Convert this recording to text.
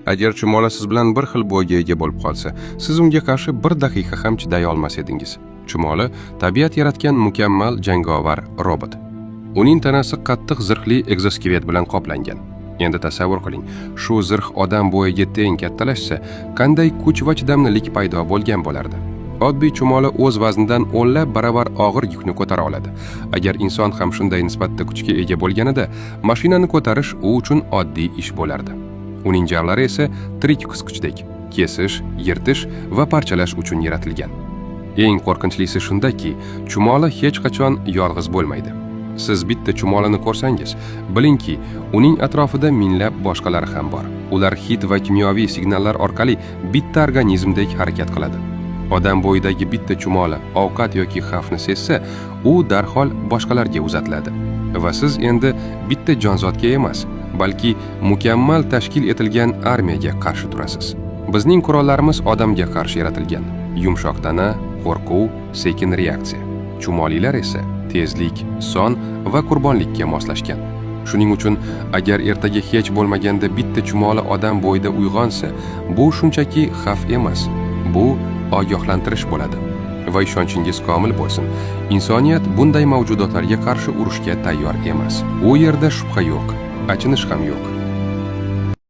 Agar chumola siz bilan bir xil bo'yga ega bo'lib qolsa, siz unga qarshi bir daqiqa ham chiday olmas edingiz. Chumola tabiat yaratgan mukammal jangovar robot. Uning tanasi qattiq zirhli egzoskelet bilan qoplangan. Endi tasavvur qiling, shu zirh odam bo'yiga teng kattalashsa, qanday kuch va chidamlilik paydo bo'lgan bo'lardi. Oddiy chumola o'z vaznidan o'nlab baravar og'ir yukni ko'tara oladi. Agar inson ham shunday nisbatda kuchga ega bo'lganida, mashinani ko'tarish u uchun oddiy ish bo'lardi. Uning jarlari esa tirik qisqichdek, kesish, yirtish va parchalash uchun yaratilgan. Eng qo'rqinchlisi shundaki, chumola hech qachon yolg'iz bo'lmaydi. Siz bitta chumolani ko'rsangiz, bilingki, uning atrofida minglab boshqalari ham bor. Ular hid va kimyoviy signallar orqali bitta organizmdek harakat qiladi. Odam bo'yidagi bitta chumola ovqat yoki xavfni sezsa, u darhol boshqalarga uzatiladi. Va siz endi bitta jonzotga emas, balki mukammal tashkil etilgan armiyaga qarshi turasiz. Bizning qurollarimiz odamga qarshi yaratilgan. Yumshoq tana, qo'rquv, sekin reaksiya. Chumolilar esa tezlik, son va qurbonlikka moslashgan. Shuning uchun agar ertaga hech bo'lmaganda bitta chumola odam bo'yida uyg'onsa, bu shunchaki xavf emas. Bu ogohlantirish bo'ladi. Va ishonchingiz komil bo'lsin. Insoniyat bunday mavjudotlarga qarshi urushga tayyor emas. U yerda shubha yo'q, achinish ham yo'q.